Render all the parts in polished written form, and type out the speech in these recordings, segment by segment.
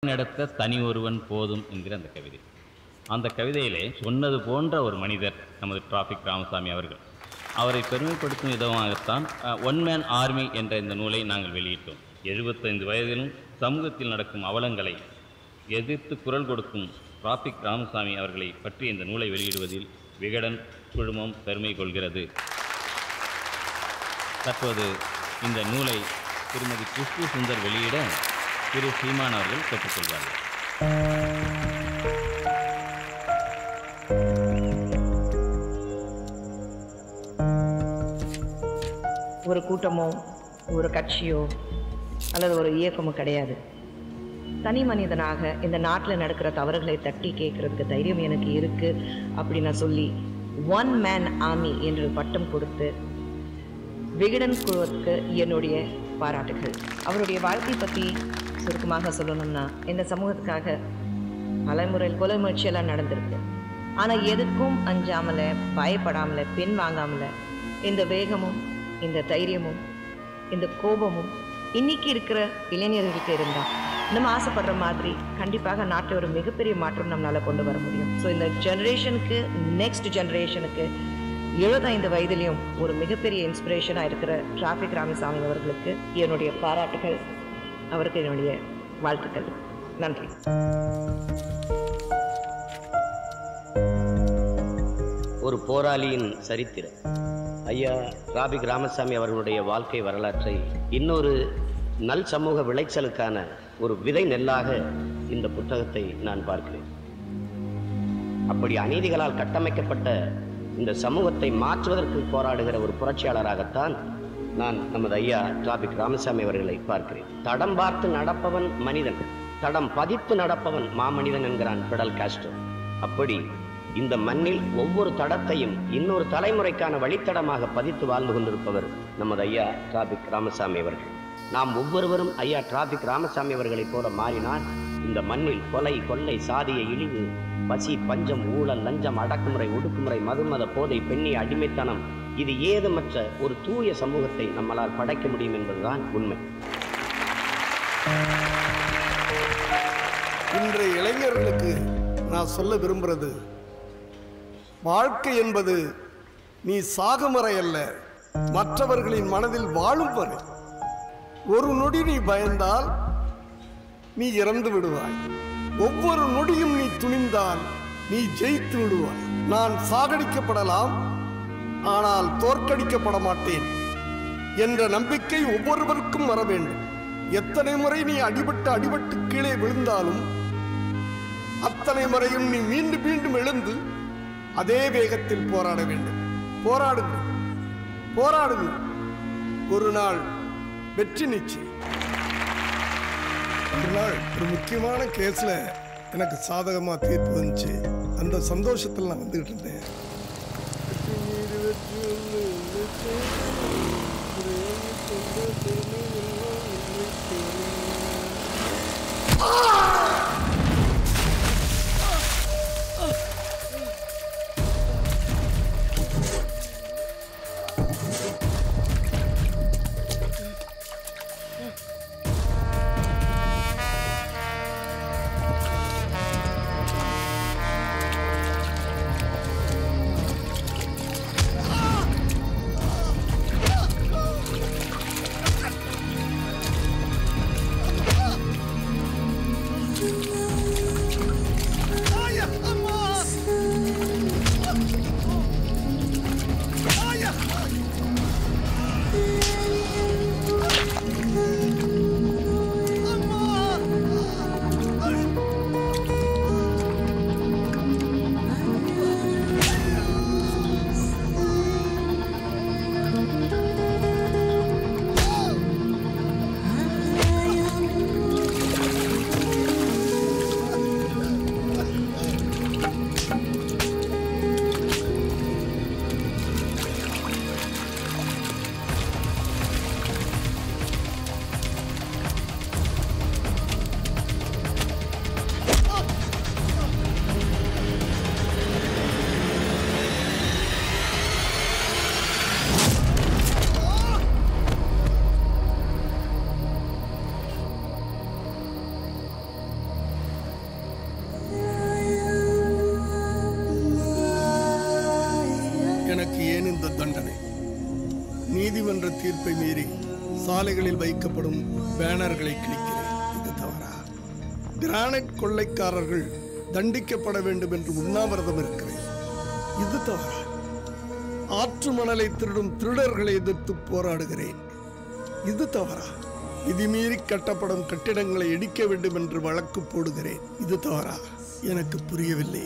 நடத்த தனி ஒருவன் போதும் என்கிற அந்த கவிதை. அந்த கவிதையிலே சொன்னது போன்ற ஒரு மனிதர் நமது டிராஃபிக் ராமசாமி அவர்கள். அவரை பெருமைப்படுத்தும் விதமாகத்தான் ஒன் மேன் ஆர்மி என்ற இந்த நூலை நாங்கள் வெளியிட்டோம். 75 வயதிலும் சமூகத்தில் நடக்கும் அவலங்களை எதிர்த்து குரல் கொடுக்கும் டிராஃபிக் ராமசாமி அவர்களை பற்றி இந்த நூலை வெளியிடுவதில் விகடன் குழுமம் பெருமை கொள்கிறது. தற்போது இந்த நூலை திருமதி குஷ்பு சுந்தர் வெளியிட திரு சீமான் அவர்கள் கேட்டுக்கொள்வார்கள். ஒரு கூட்டமோ ஒரு கட்சியோ அல்லது ஒரு இயக்கமோ கிடையாது. தனி மனிதனாக இந்த நாட்டில் நடக்கிற தவறுகளை தட்டி கேட்கறதுக்கு தைரியம் எனக்கு இருக்கு அப்படின்னு சொல்லி ஒன் மேன் ஆர்மி என்று பட்டம் கொடுத்து விகடன் குழுவுக்கு என்னுடைய பாராட்டுகள். அவருடைய வாழ்க்கை பற்றி சுருக்கமாக சொல்லணும்னா, இந்த சமூகத்துக்காக பல முறை கொலை முயற்சியெல்லாம் நடந்திருக்கு. ஆனால் எதுக்கும் அஞ்சாமல, பயப்படாமல, பின் வாங்காமல இந்த வேகமும் இந்த தைரியமும் இந்த கோபமும் இன்னைக்கு இருக்கிற இளைஞர்களுக்கு இருந்தால் நம்ம ஆசைப்படுற மாதிரி கண்டிப்பாக நாட்டில் ஒரு மிகப்பெரிய மாற்றம் நம்மளால் கொண்டு வர முடியும். ஸோ இந்த ஜெனரேஷனுக்கு, நெக்ஸ்ட் ஜெனரேஷனுக்கு 75 வயதிலையும் ஒரு மிகப்பெரிய இன்ஸ்பிரேஷனாக இருக்கிற டிராஃபிக் ராமசாமி அவர்களுக்கு என்னுடைய பாராட்டுகள், அவருக்கு என்னுடைய வாழ்த்துக்கள். நன்றி. ஒரு போராளியின் சரித்திரம். ஐயா டிராஃபிக் ராமசாமி அவர்களுடைய வாழ்க்கை வரலாற்றை இன்னொரு நல் சமூக விளைச்சலுக்கான ஒரு விதை நெல்லாக இந்த புத்தகத்தை நான் பார்க்கிறேன். அப்படி அநீதிகளால் கட்டமைக்கப்பட்ட இந்த சமூகத்தை மாற்றுவதற்கு போராடுகிற ஒரு புரட்சியாளராகத்தான் நான் நமது ஐயா டிராஃபிக் ராமசாமி அவர்களை பார்க்கிறேன். தடம் பார்த்து நடப்பவன் மனிதன், தடம் பதித்து நடப்பவன் மாமனிதன் என்கிறான் பிடல் காஸ்ட்ரோ. அப்படி இந்த மண்ணில் ஒவ்வொரு தடத்தையும் இன்னொரு தலைமுறைக்கான வழித்தடமாக பதித்து வாழ்ந்து கொண்டிருப்பவர் நமது ஐயா டிராஃபிக் ராமசாமி அவர்கள். நாம் ஒவ்வொருவரும் ஐயா டிராஃபிக் ராமசாமி அவர்களைப் போல மாறினால் இந்த மண்ணில் கொலை, கொள்ளை, சாதிய இழிவு, பசி, பஞ்சம், ஊழல், லஞ்சம், அடக்குமுறை, ஒடுக்குமுறை, மதுமத, போதை, பெண்ணிய அடிமைத்தனம், இது ஏதுமற்ற ஒரு தூய சமூகத்தை நம்மளால் படைக்க முடியும் என்பதுதான் உண்மை. இன்றைய இளைஞர்களுக்கு நான் சொல்ல விரும்புகிறது, வாழ்க்கை என்பது நீ சாகும் வரை அல்ல, மற்றவர்களின் மனதில் வாழும் வரை. ஒரு நொடி நீ பயந்தால் நீ இறந்து விடுவாய். ஒவ்வொரு நொடியும் நீ துணிந்தால் நீ ஜெயித்து விடுவாய். நான் சாகடிக்கப்படலாம், ஆனால் தோற்கடிக்கப்பட மாட்டேன் என்ற நம்பிக்கை ஒவ்வொருவருக்கும் வர வேண்டும். எத்தனை முறை நீ அடிபட்டு கீழே விழுந்தாலும் அத்தனை முறையும் நீ மீண்டும் மீண்டும் எழுந்து அதே வேகத்தில் போராட வேண்டும். போராடுங்கள், போராடுங்கள். ஒரு நாள் வெற்றி நிச்சயம். ஒரு நாள் ஒரு முக்கியமான கேஸ்ல எனக்கு சாதகமா தீர்ப்பு வந்துச்சு. அந்த சந்தோஷத்தில் நான் வந்துகிட்டு இருந்தேன். நீதிமன்ற தீர்ப்பை மீறி சாலைகளில் வைக்கப்படும் பேனர்களை கிழிக்கிறேன். இது தவறா? கிரானைட் கொள்ளைக்காரர்கள் தண்டிக்கப்பட வேண்டும் என்று உண்ணாவிரதம் இருக்கிறேன். இது தவறா? ஆற்று மணலை திருடும் திருடர்களை எதிர்த்து போராடுகிறேன். இது தவறா? விதிமீறி கட்டப்படும் கட்டிடங்களை இடிக்க வேண்டும் என்று வழக்கு போடுகிறேன். இது தவறா? எனக்கு புரியவில்லை.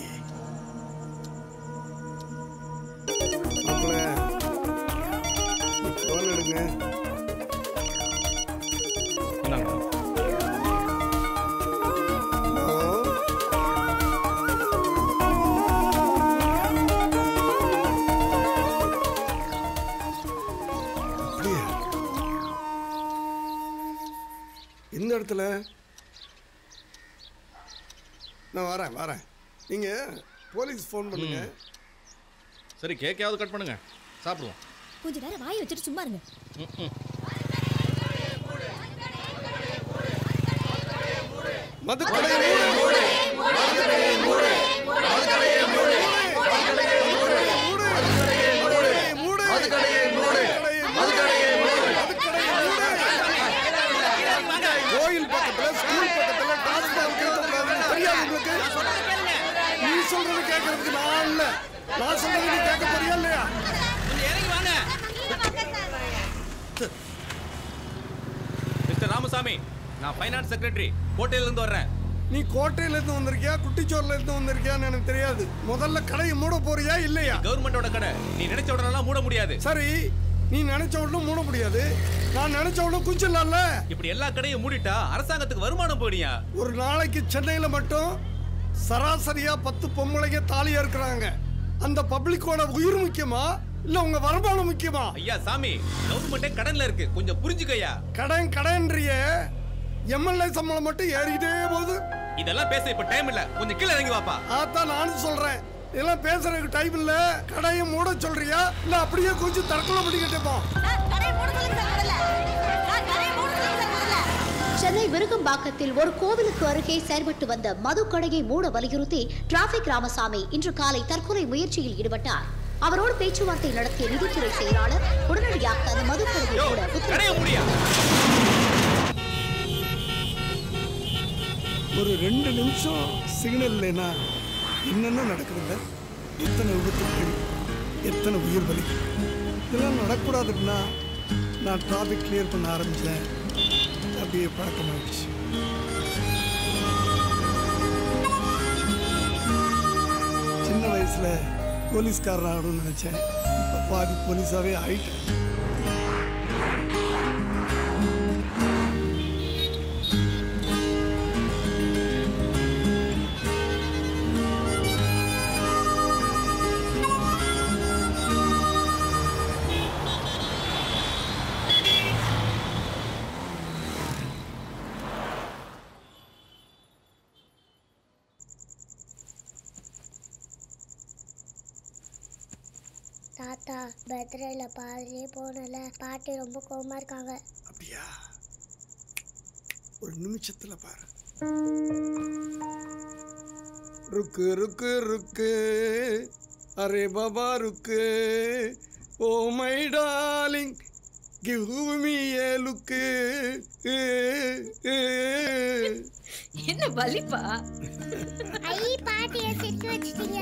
இந்த இடத்துல நான் வரேன். நீங்க போலீஸ் ஃபோன் பண்ணுங்க. சரி, கேக்கையாவது கட் பண்ணுங்க, சாப்பிடுவோம். கொஞ்ச நேரம் வாயை வச்சுட்டு சும்மா இருங்க. கோயில் பக்கத்துல, ஸ்கூல் பக்கத்துல டாஸ்மாக் கேட்கக்கூடாதுன்னு தெரியாது உங்களுக்கு? நீ சொல்றது கேட்கறதுக்கு நான் இல்ல, நான் சொல்றது நீ கேட்க போறியா இல்லையா? மிஸ்டர் ராமசாமி, நான் ஃபைனான்ஸ் செக்ரட்டரி, கோட்டையில இருந்து வர்றேன். நீ கோட்டையில இருந்து வந்திருக்கியா, குட்டிச்சோர்ல இருந்து வந்திருக்கியான்னு எனக்கு தெரியாது. முதல்ல கடையை மூட போறியா இல்லையா? கவர்மெண்டோட கடை, நீ நினைச்ச உடனே மூட முடியாது. சரி, நீ நினைச்ச உடனே மூட முடியாது, நான் நினைச்ச உடனே குஞ்சிடலாம்ல. இப்படி எல்லா கடையும் மூடிட்டா அரசாங்கத்துக்கு வருமானம் போயிடியா? ஒரு நாளைக்கு சென்னையில மட்டும் சராசரியா 10 பொம்பளைங்க தாலியா இருக்கிறாங்க. அந்த பப்ளிக்கோட உயிர் முக்கியமா இல்ல உங்க வருமானம் முக்கியமா? ஐயா சாமி, கவர்மெண்டே கடன்ல இருக்கு, கொஞ்சம் புரிஞ்சுக்கய்யா. கடன்றிய எம்எல்ஏ சம்பளம் மட்டும் ஏறிக்கிட்டே போகுது. இதெல்லாம் பேச இப்ப டைம் இல்ல, கொஞ்சம் கீழே இறங்கி வாப்பா. அதான் நானும் சொல்றேன், இதெல்லாம் பேசுறதுக்கு டைம் இல்ல. கடையை மூட சொல்றியா இல்ல அப்படியே கொஞ்சம் தற்கொலை பண்ணிக்கிட்டே போ. சென்னை விருகம்பாக்கத்தில் ஒரு கோவிலுக்கு அருகே செயல்பட்டு வந்த மதுக்கடையை மூட வலியுறுத்தி டிராபிக் ராமசாமி இன்று காலை தற்கொலை முயற்சியில் ஈடுபட்டார். அவரோடு பேச்சுவார்த்தை நடத்திய நிதித்துறை செயலாளர் உடனடியாக அந்த மதுக்கடையை மூட உத்தரவிட்டார். ஒரு 2 நிமிஷம் சிக்னல் இல்லைன்னா என்னென்ன நடக்குதுங்க? எத்தனை விபத்துகள், எத்தனை உயிர் பலி. இதெல்லாம் நடக்கூடாதுன்னா நான் டிராஃபிக் கிளியர் பண்ண ஆரம்பிச்சேன். அப்படியே பழக்கமாயிடுச்சு. சின்ன வயசுல போலீஸ்காரன் ஆகணும்னு நினைச்சேன். இப்போ பாதி போலீஸாவே ஆயிட்டேன். தாத்தா, பர்த்டேல பாதிலே போனல, பாட்டி ரொம்ப கோவமா இருக்காங்க. அப்படியா? ஒரு நிமிஷத்துல பாரு. ருக்கு ருக்கு ருக்கு, அரே பாபா ருக்கு, oh my darling, give me a look. என்ன வலிப்பா? ஐ, பாட்டியை சிரிக்க வச்சிட்டீங்க.